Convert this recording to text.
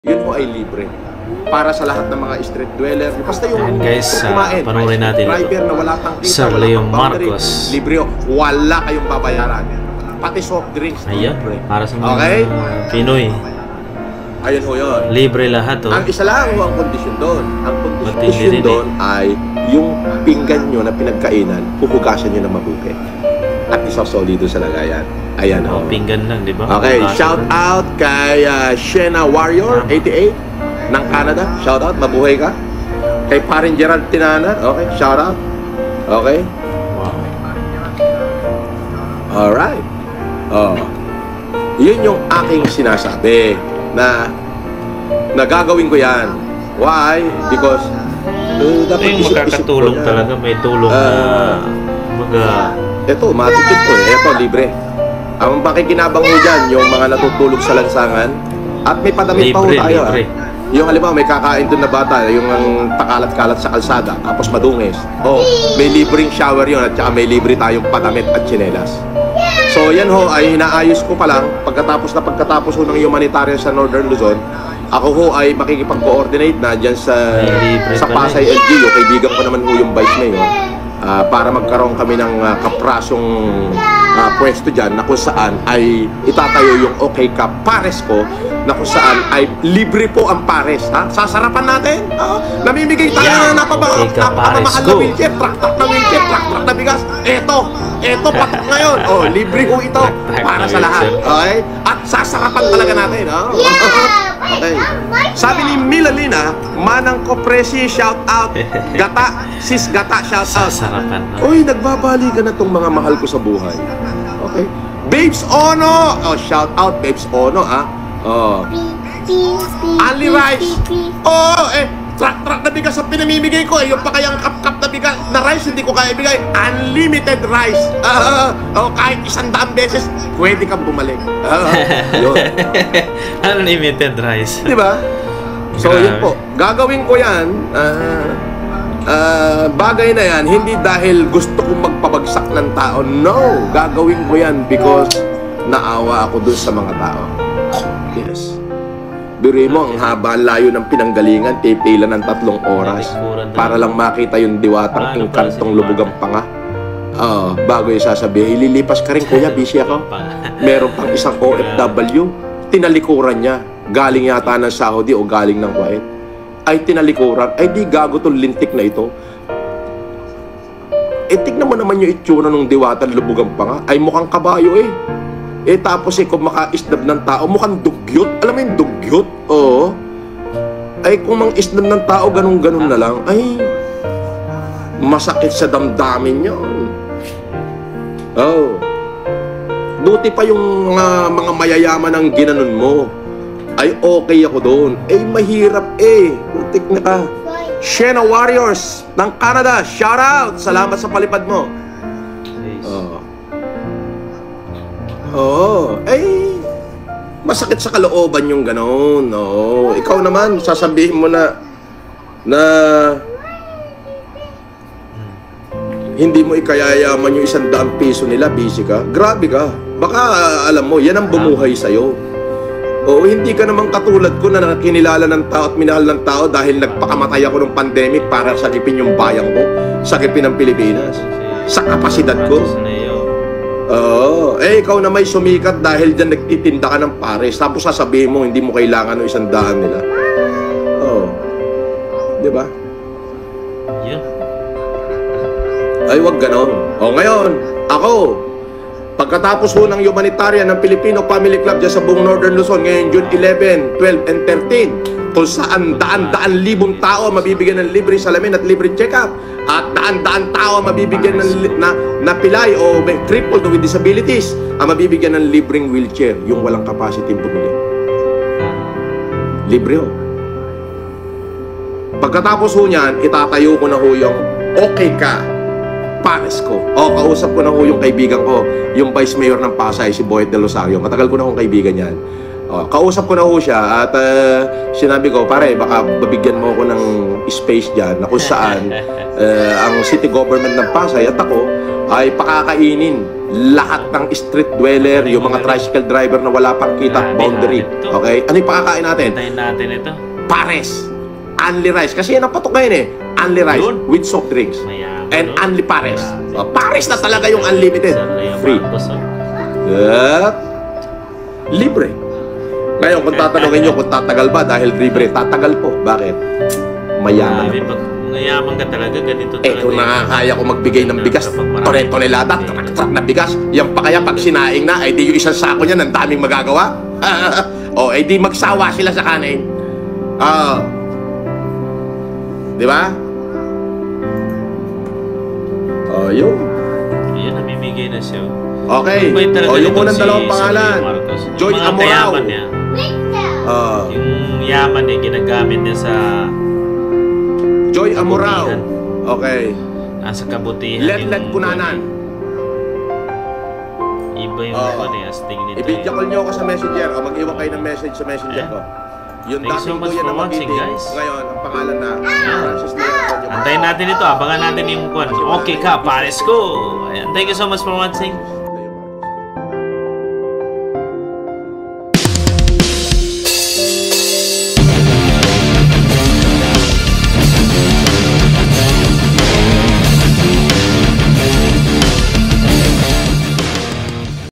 Yun ho ay libre. Para sa lahat ng mga street dweller. Basta yung ayan guys, panoorin natin driver na wala pang kita, Sir wala Leo pang boundary, Marcos. libre ho. Wala kayong babayaran. Pati soft drinks. Ayan, libre. para sa mga Okay? Pinoy. Ayun ho yun. Libre lahat, oh. Ang isa lang ho ang kondisyon doon. Ang Matindi kondisyon rin, doon ay yung pinggan nyo na pinagkainan, huhugasan nyo na mabuti. At isosolido sa lagayan. Ayan ho. Oh, pinggan lang, di ba? Okay, Hugasan shout lang. out kay Shena Warrior 88 ng Canada. Shout out, mabuhay ka. Kay Parin Gerald Tinanan. Okay, shout out. Okay. Wow. Alright. Oh. Yun yung aking sinasabi na nagagawin ko yan. Why? Because Ito yung makakatulong talaga. May tulong na ito, matitid ko eh. Ito, libre. Ang pakikinabang mo dyan, yung mga natutulog sa lansangan at may padamit pa ho libre, tayo. libre. Yung halimbawa, may kakain doon na bata, yung pakalat-kalat sa kalsada, tapos madungis. Oh, may libreng shower yun at saka may libre tayong padamit at tsinelas. So, yan ho, ay inaayos ko pa lang. Pagkatapos ho ng humanitarian sa Northern Luzon, ako ho ay makikipag-coordinate na dyan sa Pasay LGU. Kaibigan ko naman ho yung Vice Mayor. Para magkaroon kami ng kaprasong pwesto dyan na kung saan ay itatayo yung OK Ka Pares ko na kung saan ay libre po ang pares. Ha? Sasarapan natin. Namimigay tayo na napamahal na wheelchair, truck na wheelchair, truck na bigas. Eto patok ngayon. Oh, libre ko ito para sa lahat. Okay? At sasarapan talaga natin. Okay. Sabi ni Milalina, Manang Kopresi, shout out. Gata, sis Gata, shout out. Sasarapan na. Uy, nagbabali ka na tong mga mahal ko sa buhay. Okay. Babes Ono! Oh, shout out Babes Ono, Oh. Ali Rice. Oh, truck na bigas ang pinamimigay ko. Yung pa kayang kap-kap na bigas na rice, hindi ko kaya ibigay. Unlimited rice. Kahit 100 beses, pwede kang bumalik. Yun. Unlimited rice. Di ba? So, yun po. Gagawin ko yan. Bagay na yan, hindi dahil gusto kong magpabagsak ng tao. No! Gagawin ko yan because naawa ako dun sa mga tao. Yes. Biruin mo, ang haba, layo ng pinanggalingan, pipila ng 3 oras para lang makita yung diwatang king kantong lubugang panga. Bago yung sasabihin, ililipas ka rin, kuya, busy ako. Meron pang isang OFW, tinalikuran niya, galing yata ng Saudi o galing ng Kuwait. Ay tinalikuran, ay di gago tong lintik na ito. Tignan mo naman yung itsura ng diwatang lubugang panga, ay mukhang kabayo tapos kung maka-isnab ng tao, mukhang dugyot. Alam mo yung dugyot? Oo. Ay kung mang-isnab ng tao, ganun-ganun na lang, ay masakit sa damdamin yun. Buti pa yung mga mayayaman ang ginanon mo. Ay okay ako doon. Mahirap butik na ka. Shena Warriors ng Canada, shout out. Salamat sa palipad mo. Masakit sa kalooban yung ganon. Ikaw naman, sasabihin mo na hindi mo ikayayaman yung 100 piso nila, busy ka. Grabe ka. Baka alam mo, yan ang bumuhay sa'yo. Hindi ka naman katulad ko na kinilala ng tao at minahal ng tao dahil nagpakamatay ako ng pandemic para sakipin yung bayan ko, sakipin ang Pilipinas, sa kapasidad ko. Ikaw na may sumikat dahil dyan nagtitinda ka ng pares, tapos sasabihin mo hindi mo kailangan ng 100 nila. Di ba? Yeah. Ay, wag ganon. Ngayon, ako, pagkatapos ho ng humanitarian ng Filipino Family Club dyan sa buong Northern Luzon, ngayon June 11, 12, and 13, kung saan daan-daan libong tao mabibigyan ng libre salamin at libre check-up, at daan-daan tao mabibigyan ng na pilay o crippled with disabilities ang mabibigyan ng libreng wheelchair, yung walang capacity bumili. Libre ho. Pagkatapos ho niyan, itatayo ko na ho yung OK Ka Pares ko. Kausap ko na ho yung kaibigan ko, yung Vice Mayor ng Pasay, si Boyd Del Rosario. Matagal ko na akong kaibigan yan. Kausap ko na ho siya at sinabi ko, pare, baka babigyan mo ako ng space dyan na kung saan ang city government ng Pasay at ako ay pakakainin lahat ng street dweller, yung mga tricycle driver na wala pang kita at boundary. Okay? Ano yung pakakain natin? Tayin natin ito. Pares. Only rice. Kasi yan ang patok ngayon eh. Only rice Yun. with soft drinks. Mayaman, And no? only pares. Pares na talaga yung unlimited. Free. At libre. Ngayon, kung tatanungin nyo kung tatagal ba dahil libre, tatagal po. Bakit? Mayaman Grabe, na. pag mayaman ka talaga, ganito talaga. Kung nakakaya ko magbigay ng bigas, tone-tonelada, trak-trak na bigas, yan pa kaya pag sinaing na, ay di yung isang sako niyan, ang daming magagawa. O, ay di magsawa sila sa kanin. Di ba? Yun. Yan, namimigay na siya. Okay. Mabait talaga Yung nitong unang dalawang pangalan. Marcos. Joy Yung mga Amorao. kayaman niya. Yung yaman niya, ginagamit niya sa Joy Amorao. Okay. sa kabutihan. Let Kunanan. Iba yung ano eh, astig nito. I-video call nyo ako sa messenger o mag-iwan kayo ng message sa messenger ko. Yung Thank you so dating much kuya for na watching, mag-meeting, guys. ngayon, ang pangalan na Francis Leon. Antayin natin ito, abangan natin yung kwan. Okay ka, pares ko. Ayan, thank you so much for watching.